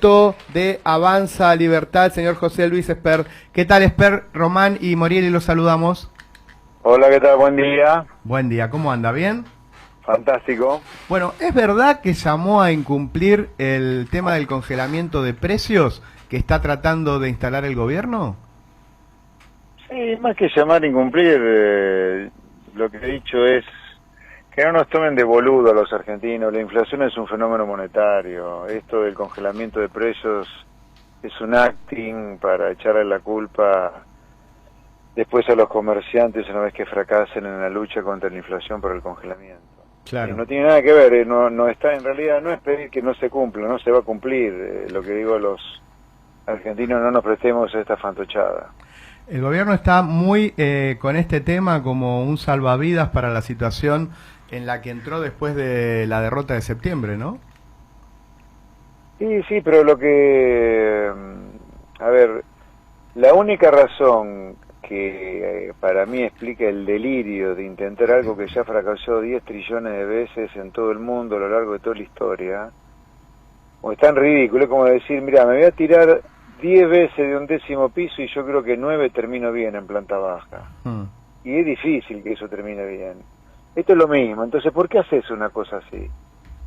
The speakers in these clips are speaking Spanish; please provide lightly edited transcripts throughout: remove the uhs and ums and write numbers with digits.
candidato de Avanza Libertad, señor José Luis Esper. ¿Qué tal, Esper? Román y Morieli los saludamos. Hola, ¿qué tal? Buen día. Buen día, ¿cómo anda? ¿Bien? Fantástico. Bueno, ¿es verdad que llamó a incumplir el tema del congelamiento de precios que está tratando de instalar el gobierno? Sí, más que llamar a incumplir, lo que he dicho es que no nos tomen de boludo a los argentinos. La inflación es un fenómeno monetario. Esto del congelamiento de precios es un acting para echarle la culpa después a los comerciantes una vez que fracasen en la lucha contra la inflación por el congelamiento. Claro. No tiene nada que ver, no está, en realidad no es pedir que no se cumpla, no se va a cumplir. Lo que digo a los argentinos, no nos prestemos a esta fantochada. El gobierno está muy con este tema como un salvavidas para la situación en la que entró después de la derrota de septiembre, ¿no? Sí, pero lo que... A ver, la única razón que para mí explica el delirio de intentar algo que ya fracasó 10 trillones de veces en todo el mundo a lo largo de toda la historia, o es tan ridículo, es como decir, mira, me voy a tirar 10 veces de un 10º piso y yo creo que 9 termino bien en planta baja. Y es difícil que eso termine bien. Esto es lo mismo, entonces, ¿por qué haces una cosa así?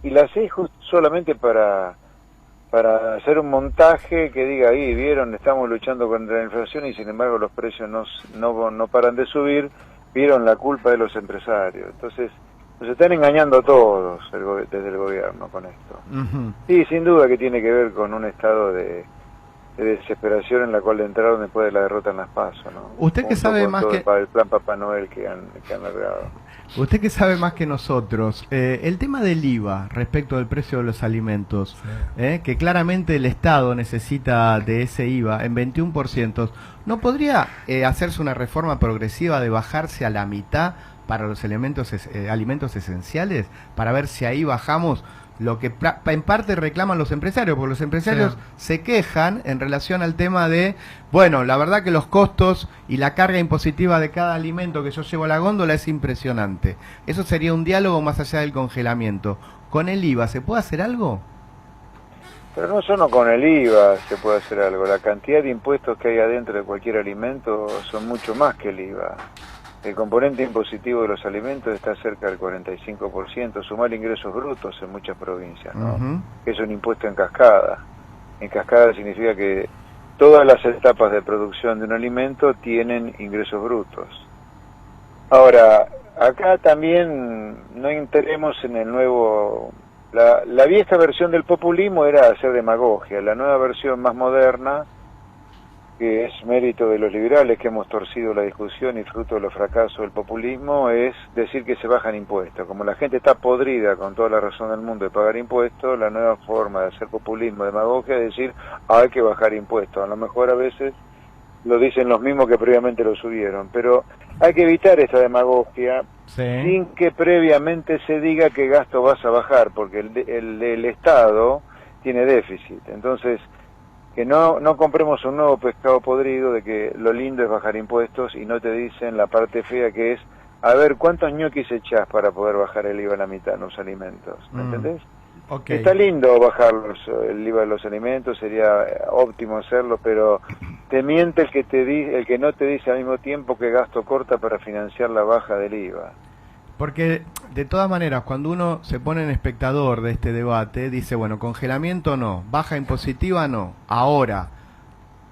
Y la haces solamente para hacer un montaje que diga, ahí, vieron, estamos luchando contra la inflación y sin embargo los precios no paran de subir, vieron la culpa de los empresarios. Entonces, nos están engañando a todos desde el gobierno con esto. Sí, sin duda que tiene que ver con un estado de desesperación en la cual entraron después de la derrota en las PASO, ¿no? Usted que sabe más que... el plan Papá Noel que han largado. Usted que sabe más que nosotros, el tema del IVA respecto del precio de los alimentos, sí, que claramente el Estado necesita de ese IVA en 21%, ¿no podría hacerse una reforma progresiva de bajarse a la mitad para los alimentos esenciales, para ver si ahí bajamos lo que en parte reclaman los empresarios, porque los empresarios sí se quejan en relación al tema de, bueno, la verdad que los costos y la carga impositiva de cada alimento que yo llevo a la góndola es impresionante. Eso sería un diálogo más allá del congelamiento. ¿Con el IVA se puede hacer algo? Pero no solo con el IVA se puede hacer algo. La cantidad de impuestos que hay adentro de cualquier alimento son mucho más que el IVA. El componente impositivo de los alimentos está cerca del 45%, sumar ingresos brutos en muchas provincias, ¿no? Es un impuesto en cascada. En cascada significa que todas las etapas de producción de un alimento tienen ingresos brutos. Ahora, acá también no entremos en el nuevo... La vieja versión del populismo era hacer demagogia. La nueva versión más moderna, que es mérito de los liberales que hemos torcido la discusión y fruto de los fracasos del populismo, es decir que se bajan impuestos. Como la gente está podrida con toda la razón del mundo de pagar impuestos, la nueva forma de hacer populismo, demagogia, es decir, hay que bajar impuestos. A lo mejor a veces lo dicen los mismos que previamente lo subieron, pero hay que evitar esa demagogia sin que previamente se diga qué gasto vas a bajar, porque el Estado tiene déficit. Entonces, que no compremos un nuevo pescado podrido de que lo lindo es bajar impuestos y no te dicen la parte fea que es, a ver, ¿cuántos ñoquis echás para poder bajar el IVA a la mitad en los alimentos? ¿Me entendés? Okay. Está lindo bajar el IVA de los alimentos, sería óptimo hacerlo, pero te miente el que no te dice al mismo tiempo que gasto corta para financiar la baja del IVA. Porque de todas maneras, cuando uno se pone en espectador de este debate, dice, bueno, congelamiento no, baja impositiva no. Ahora,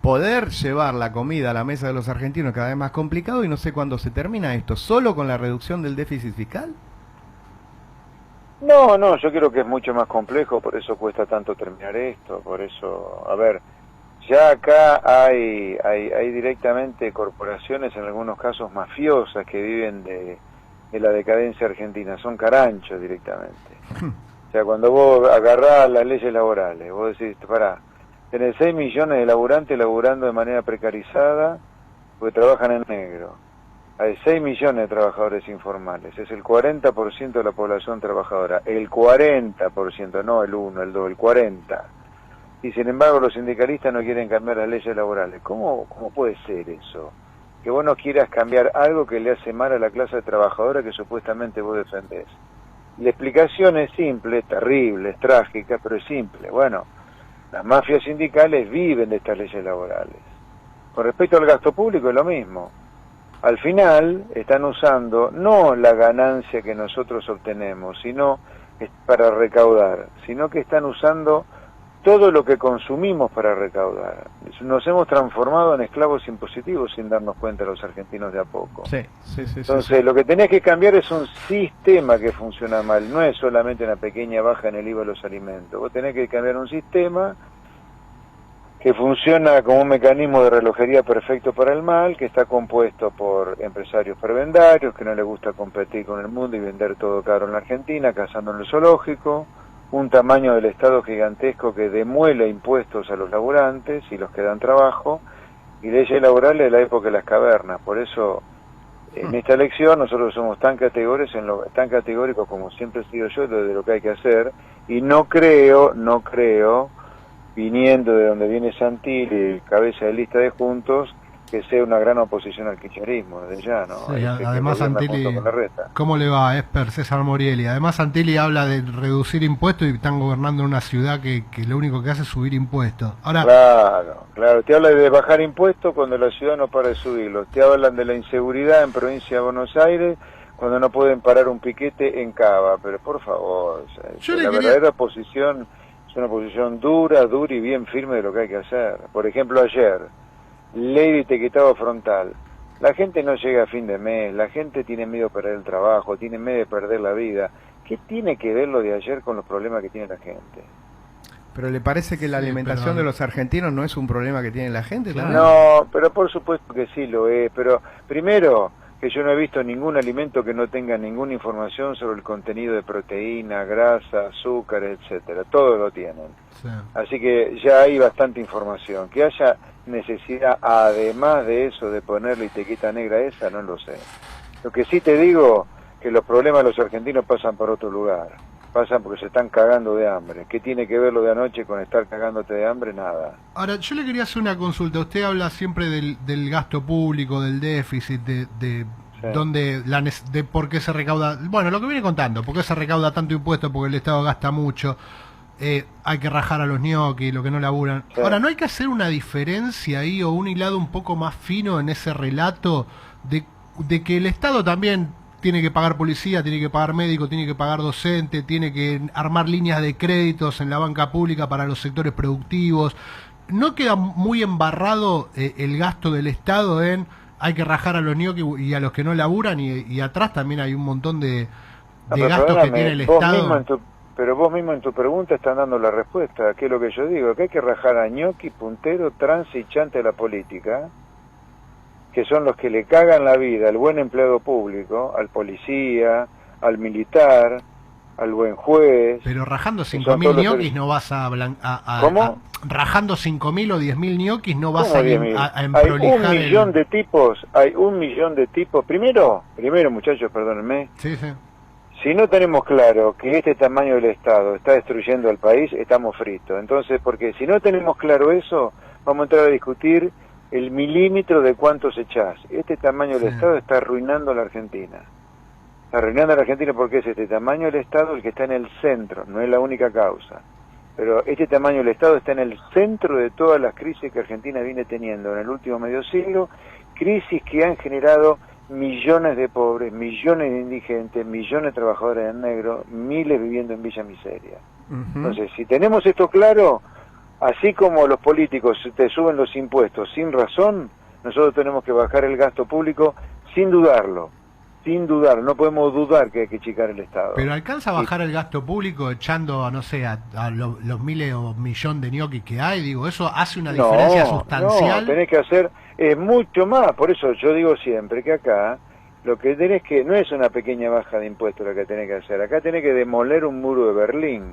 poder llevar la comida a la mesa de los argentinos es cada vez más complicado y no sé cuándo se termina esto. ¿Solo con la reducción del déficit fiscal? No, yo creo que es mucho más complejo, por eso cuesta tanto terminar esto, por eso, a ver, ya acá hay directamente corporaciones, en algunos casos mafiosas, que viven de la decadencia argentina, son caranchos directamente. O sea, cuando vos agarrás las leyes laborales, vos decís, pará, tenés 6 millones de laburantes laburando de manera precarizada porque trabajan en negro. Hay 6 millones de trabajadores informales, es el 40% de la población trabajadora, el 40%, no el 1, el 2, el 40%. Y sin embargo los sindicalistas no quieren cambiar las leyes laborales. ¿Cómo puede ser eso? Que vos no quieras cambiar algo que le hace mal a la clase trabajadora que supuestamente vos defendés. La explicación es simple, es terrible, es trágica, pero es simple. Bueno, Las mafias sindicales viven de estas leyes laborales. Con respecto al gasto público es lo mismo. Al final están usando no la ganancia que nosotros obtenemos, sino para recaudar, sino que están usando todo lo que consumimos para recaudar. Nos hemos transformado en esclavos impositivos sin darnos cuenta los argentinos de a poco. Sí. Entonces, lo que tenés que cambiar es un sistema que funciona mal, no es solamente una pequeña baja en el IVA de los alimentos. Vos tenés que cambiar un sistema que funciona como un mecanismo de relojería perfecto para el mal, que está compuesto por empresarios prebendarios, que no les gusta competir con el mundo y vender todo caro en la Argentina, cazando en el zoológico, un tamaño del Estado gigantesco que demuela impuestos a los laburantes y los que dan trabajo, y leyes laborales de la época de las cavernas. Por eso, en esta elección nosotros somos tan categóricos como siempre he sido yo de lo que hay que hacer, y no creo, viniendo de donde viene Santilli, cabeza de lista de Juntos, que sea una gran oposición al kirchnerismo, desde ya, ¿no? Sí, además Santilli, ¿cómo le va, Esper, César Morieli? Además Santilli habla de reducir impuestos y están gobernando en una ciudad que lo único que hace es subir impuestos. Ahora, Claro, te habla de bajar impuestos cuando la ciudad no para de subirlos, te hablan de la inseguridad en provincia de Buenos Aires cuando no pueden parar un piquete en Cava, pero por favor, verdadera oposición es una posición dura y bien firme de lo que hay que hacer. Por ejemplo, ayer, ley de etiquetado frontal. La gente no llega a fin de mes, la gente tiene miedo de perder el trabajo, tiene miedo de perder la vida. ¿Qué tiene que ver lo de ayer con los problemas que tiene la gente? ¿Pero le parece que la alimentación de los argentinos no es un problema que tiene la gente? Claro. No, pero por supuesto que sí lo es. Pero primero, que yo no he visto ningún alimento que no tenga ninguna información sobre el contenido de proteína, grasa, azúcar, etcétera. Todo lo tienen. sí. Así que ya hay bastante información. Que haya necesidad, además de eso, de ponerle etiqueta negra esa, no lo sé. Lo que sí te digo, que los problemas de los argentinos pasan por otro lugar. Pasan porque se están cagando de hambre. ¿Qué tiene que ver lo de anoche con estar cagándote de hambre? Nada. Ahora, yo le quería hacer una consulta. Usted habla siempre del gasto público, del déficit, de por qué se recauda... Bueno, lo que viene contando, por qué se recauda tanto impuesto, porque el Estado gasta mucho, hay que rajar a los ñoquis, lo que no laburan. Sí. Ahora, ¿no hay que hacer una diferencia ahí o un hilado un poco más fino en ese relato de que el Estado también tiene que pagar policía, tiene que pagar médico, tiene que pagar docente, tiene que armar líneas de créditos en la banca pública para los sectores productivos? ¿No queda muy embarrado el gasto del Estado en hay que rajar a los ñoquis y a los que no laburan y atrás también hay un montón de gastos que tiene el Estado? Pero vos mismo en tu pregunta están dando la respuesta, que es lo que yo digo, que hay que rajar a ñoqui, puntero, trance y chante de la política, que son los que le cagan la vida al buen empleado público, al policía, al militar, al buen juez. Pero rajando 5.000 ñoquis no vas a... ¿Cómo? Rajando 5.000 o 10.000 ñoquis no vas ¿Cómo a 10.000? emprolijar... Hay un millón de tipos. Primero muchachos, perdónenme. Sí. Si no tenemos claro que este tamaño del Estado está destruyendo al país, estamos fritos. Entonces, porque si no tenemos claro eso, vamos a entrar a discutir el milímetro de cuántos echás. Este tamaño del Estado está arruinando a la Argentina. Está arruinando a la Argentina porque es este tamaño del Estado el que está en el centro, no es la única causa. Pero este tamaño del Estado está en el centro de todas las crisis que Argentina viene teniendo en el último medio siglo, crisis que han generado millones de pobres, millones de indigentes, millones de trabajadores en negro, miles viviendo en Villa Miseria. Entonces, si tenemos esto claro, así como los políticos te suben los impuestos sin razón, nosotros tenemos que bajar el gasto público sin dudarlo. Sin dudar, no podemos dudar que hay que achicar el Estado. ¿Pero alcanza a bajar el gasto público echando, no sé, a los miles o millón de ñoquis que hay? Digo, ¿eso hace una diferencia sustancial? No, tenés que hacer mucho más. Por eso yo digo siempre que acá lo que tenés que... No es una pequeña baja de impuestos lo que tenés que hacer. Acá tenés que demoler un muro de Berlín.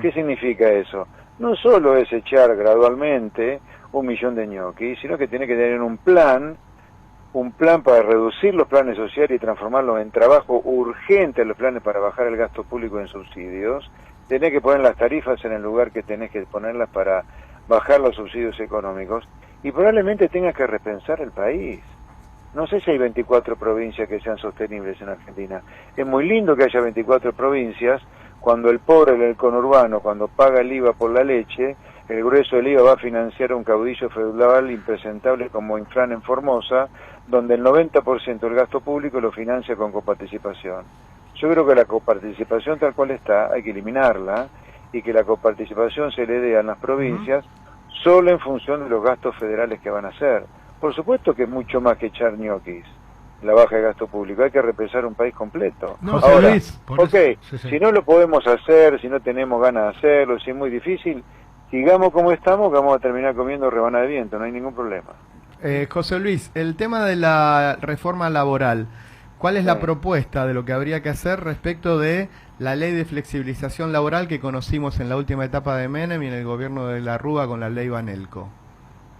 ¿Qué significa eso? No solo es echar gradualmente 1 millón de ñoquis, sino que tenés que tener un plan para reducir los planes sociales y transformarlos en trabajo urgente, los planes para bajar el gasto público en subsidios. Tenés que poner las tarifas en el lugar que tenés que ponerlas para bajar los subsidios económicos y probablemente tengas que repensar el país. No sé si hay 24 provincias que sean sostenibles en Argentina. Es muy lindo que haya 24 provincias cuando el pobre del conurbano, cuando paga el IVA por la leche, el grueso del IVA va a financiar un caudillo feudal impresentable como Infran en Formosa, donde el 90% del gasto público lo financia con coparticipación. Yo creo que la coparticipación tal cual está, hay que eliminarla, y que la coparticipación se le dé a las provincias solo en función de los gastos federales que van a hacer. Por supuesto que es mucho más que echar ñoquis, la baja de gasto público, hay que repensar un país completo. No, ahora, Luis, si no lo podemos hacer, si no tenemos ganas de hacerlo, si es muy difícil, sigamos como estamos, que vamos a terminar comiendo rebanada de viento, no hay ningún problema. José Luis, el tema de la reforma laboral, ¿cuál es la propuesta de lo que habría que hacer respecto de la ley de flexibilización laboral que conocimos en la última etapa de Menem y en el gobierno de la Rúa con la ley Banelco?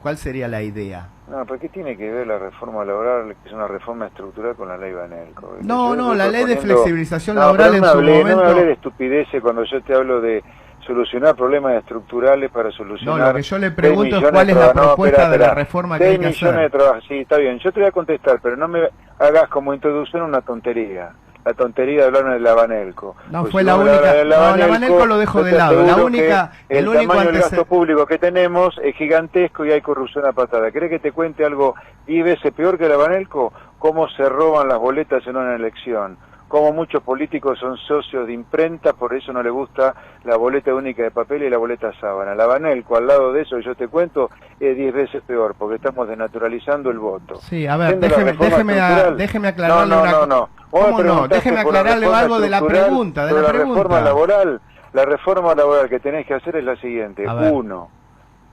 ¿Cuál sería la idea? No, ¿pero qué tiene que ver la reforma laboral, que es una reforma estructural, con la ley Banelco? No, la ley de flexibilización laboral en su momento... No me hablé de estupideces cuando yo te hablo de solucionar problemas estructurales para solucionar... No, lo que yo le pregunto es cuál es la propuesta de la reforma que hay que hacer. Sí, está bien, yo te voy a contestar, pero no me hagas como introducción una tontería. La tontería de hablarme de la Banelco. No, pues fue la única... No, la Banelco lo dejo de lado. La única... El tamaño del gasto público que tenemos es gigantesco y hay corrupción a patada. ¿Querés que te cuente algo 10 veces peor que la Banelco? Cómo se roban las boletas en una elección. Cómo muchos políticos son socios de imprenta, por eso no les gusta la boleta única de papel y la boleta sábana. La Banelco, al lado de eso que yo te cuento, es 10 veces peor, porque estamos desnaturalizando el voto. Sí, a ver, déjeme aclararle No. ¿Cómo no? Déjeme aclararle algo de la pregunta, La reforma laboral que tenés que hacer es la siguiente. Uno,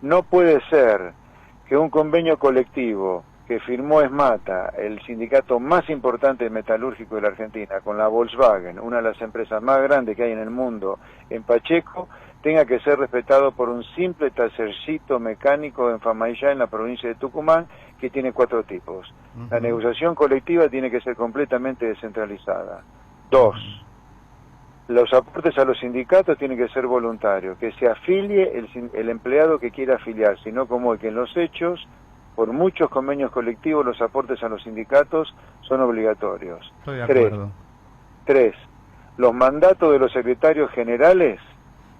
no puede ser que un convenio colectivo que firmó ESMATA, el sindicato más importante metalúrgico de la Argentina, con la Volkswagen, una de las empresas más grandes que hay en el mundo, en Pacheco, tenga que ser respetado por un simple tallercito mecánico en Famaillá, en la provincia de Tucumán, que tiene 4 tipos. La negociación colectiva tiene que ser completamente descentralizada. 2. Los aportes a los sindicatos tienen que ser voluntarios, que se afilie el empleado que quiera afiliarse, no como que en los hechos, por muchos convenios colectivos, los aportes a los sindicatos son obligatorios. Estoy de acuerdo. 3. Los mandatos de los secretarios generales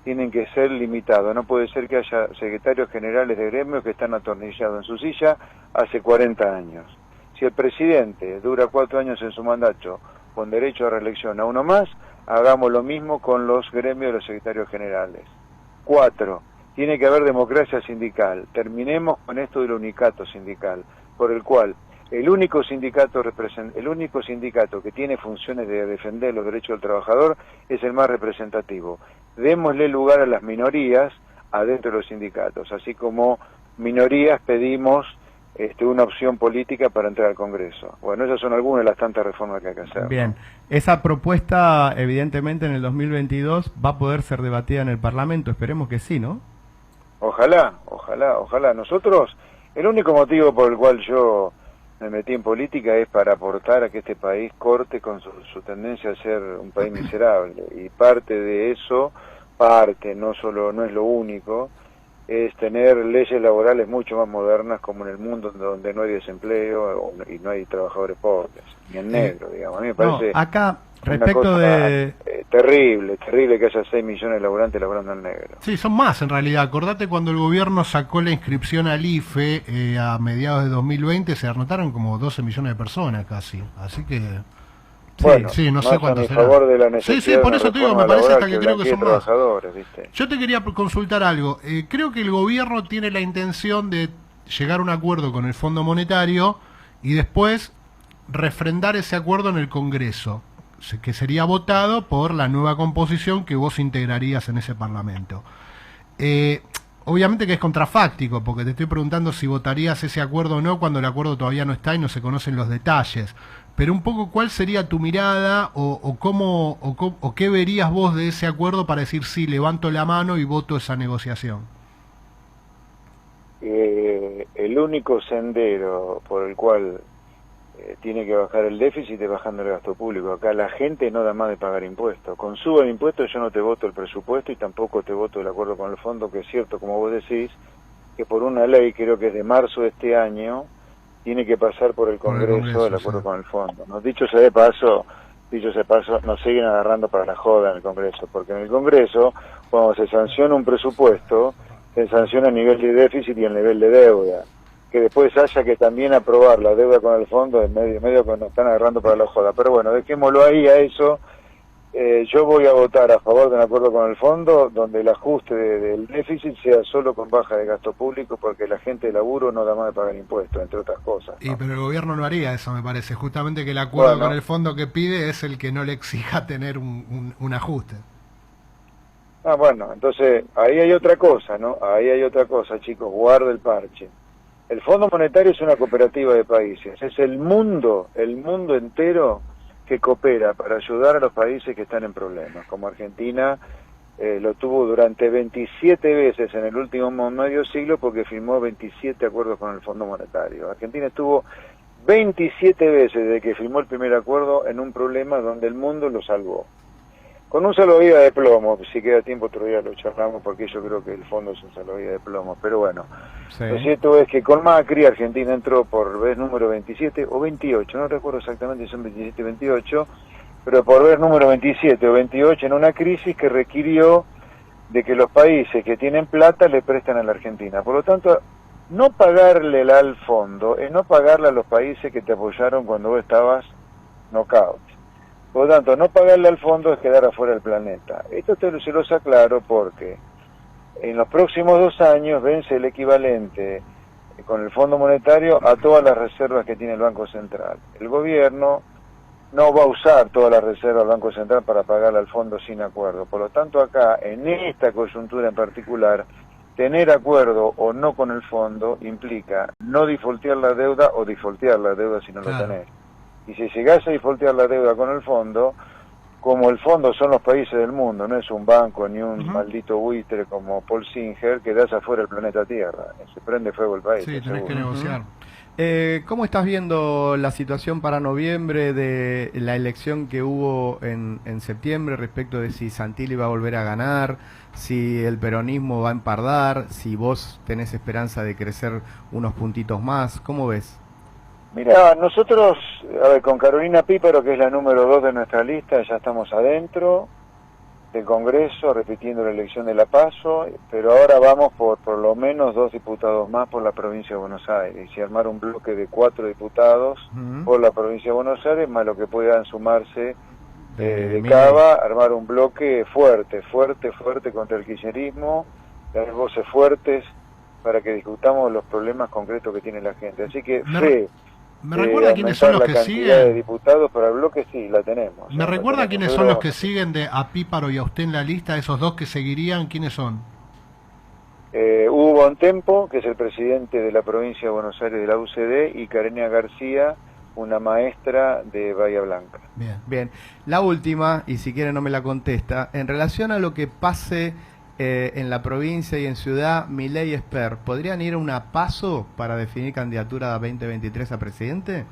tienen que ser limitados. No puede ser que haya secretarios generales de gremios que están atornillados en su silla hace 40 años. Si el presidente dura 4 años en su mandato con derecho a reelección a uno más, hagamos lo mismo con los gremios de los secretarios generales. 4. Tiene que haber democracia sindical. Terminemos con esto del unicato sindical, por el cual el único sindicato que tiene funciones de defender los derechos del trabajador es el más representativo. Démosle lugar a las minorías adentro de los sindicatos, así como minorías pedimos una opción política para entrar al Congreso. Bueno, esas son algunas de las tantas reformas que hay que hacer. Bien, esa propuesta evidentemente en el 2022 va a poder ser debatida en el Parlamento, esperemos que sí, ¿no? Ojalá. Nosotros, el único motivo por el cual yo me metí en política es para aportar a que este país corte con su tendencia a ser un país miserable, y parte de eso, no es lo único, es tener leyes laborales mucho más modernas, como en el mundo donde no hay desempleo y no hay trabajadores pobres, ni en negro, digamos. A mí me parece acá, respecto de... terrible que haya 6 millones de laburantes laburando en negro. Sí, son más en realidad. Acordate cuando el gobierno sacó la inscripción al IFE a mediados de 2020, se anotaron como 12 millones de personas casi. Así que... Sí, no sé cuánto será. Favor de la sí, por eso te digo, me parece hasta que creo que son más. ¿Viste? Yo te quería consultar algo. Creo que el gobierno tiene la intención de llegar a un acuerdo con el Fondo Monetario y después refrendar ese acuerdo en el Congreso, que sería votado por la nueva composición que vos integrarías en ese Parlamento. Obviamente que es contrafáctico, porque te estoy preguntando si votarías ese acuerdo o no cuando el acuerdo todavía no está y no se conocen los detalles. Pero un poco, ¿cuál sería tu mirada o qué verías vos de ese acuerdo para decir sí, levanto la mano y voto esa negociación? El único sendero por el cual tiene que bajar el déficit es bajando el gasto público. Acá la gente no da más de pagar impuestos. Con suba de impuestos yo no te voto el presupuesto y tampoco te voto el acuerdo con el fondo, que es cierto, como vos decís, que por una ley, creo que es de marzo de este año, tiene que pasar por el Congreso el acuerdo con el fondo. ¿No? Dicho sea de paso, nos siguen agarrando para la joda en el Congreso, porque en el Congreso, cuando se sanciona un presupuesto, se sanciona el nivel de déficit y el nivel de deuda. Que después haya que también aprobar la deuda con el fondo, es medio que nos están agarrando para la joda. Pero bueno, dejémoslo ahí a eso. Yo voy a votar a favor de un acuerdo con el fondo donde el ajuste del déficit sea solo con baja de gasto público, porque la gente de laburo no da más de pagar impuestos, entre otras cosas, ¿no? Pero el gobierno no haría eso, me parece. Justamente que el acuerdo Bueno, con el fondo que pide es el que no le exija tener un ajuste. bueno, entonces ahí hay otra cosa, ¿no? Ahí hay otra cosa, chicos, guarda el parche. El Fondo Monetario es una cooperativa de países, es el mundo entero que coopera para ayudar a los países que están en problemas, como Argentina lo tuvo durante 27 veces en el último medio siglo porque firmó 27 acuerdos con el Fondo Monetario. Argentina estuvo 27 veces desde que firmó el primer acuerdo en un problema donde el mundo lo salvó. Con un salvavidas de plomo, si queda tiempo otro día lo charlamos porque yo creo que el fondo es un salvavidas de plomo, pero bueno, Sí. lo cierto es que con Macri Argentina entró por vez número 27 o 28, no recuerdo exactamente si son 27 y 28, pero por vez número 27 o 28 en una crisis que requirió de que los países que tienen plata le prestan a la Argentina. Por lo tanto, no pagarle al fondo es no pagarle a los países que te apoyaron cuando vos estabas knockout. Por lo tanto, no pagarle al fondo es quedar afuera del planeta. Esto se los aclaro porque en los próximos 2 años vence el equivalente con el Fondo Monetario a todas las reservas que tiene el Banco Central. El gobierno no va a usar todas las reservas del Banco Central para pagarle al fondo sin acuerdo. Por lo tanto, acá, en esta coyuntura en particular, tener acuerdo o no con el fondo implica no defaultear la deuda o defaultear la deuda si no lo tenés. Y si llegás a defaultear la deuda con el fondo, como el fondo son los países del mundo, no es un banco ni un maldito buitre como Paul Singer, quedás afuera del planeta Tierra. Se prende fuego el país. Sí, tenés que negociar. ¿Cómo estás viendo la situación para noviembre de la elección que hubo en septiembre respecto de si Santilli va a volver a ganar, si el peronismo va a empardar, si vos tenés esperanza de crecer unos puntitos más? ¿Cómo ves? Mira, nosotros, con Carolina Píparo, que es la número 2 de nuestra lista, ya estamos adentro del Congreso, repitiendo la elección de La Paso, pero ahora vamos por lo menos 2 diputados más por la provincia de Buenos Aires, y armar un bloque de 4 diputados por la provincia de Buenos Aires, más lo que puedan sumarse de Cava, armar un bloque fuerte contra el kirchnerismo, tener voces fuertes para que discutamos los problemas concretos que tiene la gente. Así que ¿Me recuerda quiénes son los que siguen? De diputados para el bloque sí, la tenemos. ¿Me recuerda quiénes son los que siguen a Píparo y a usted en la lista? Esos 2 que seguirían, ¿quiénes son? Hugo Bontempo, que es el presidente de la provincia de Buenos Aires de la UCD, y Karenia García, una maestra de Bahía Blanca. Bien. La última, y si quiere no me la contesta, en relación a lo que pase en la provincia y en ciudad, Milei y Esper, ¿podrían ir a una PASO para definir candidatura 2023 a presidente?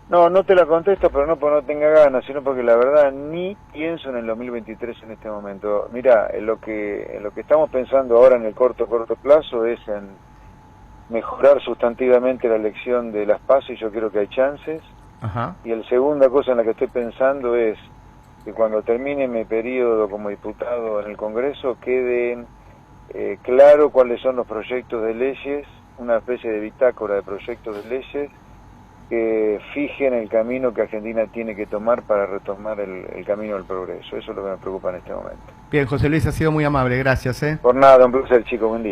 No te la contesto, pero no porque no tenga ganas, sino porque la verdad ni pienso en el 2023 en este momento. Mira, en lo que estamos pensando ahora en el corto plazo es en mejorar sustantivamente la elección de las PASO, y yo creo que hay chances. Ajá. Y la segunda cosa en la que estoy pensando es que cuando termine mi periodo como diputado en el Congreso queden claro cuáles son los proyectos de leyes, una especie de bitácora de proyectos de leyes que fijen el camino que Argentina tiene que tomar para retomar el camino del progreso. Eso es lo que me preocupa en este momento. Bien, José Luis, ha sido muy amable, gracias. Por nada, un placer, chicos, buen día.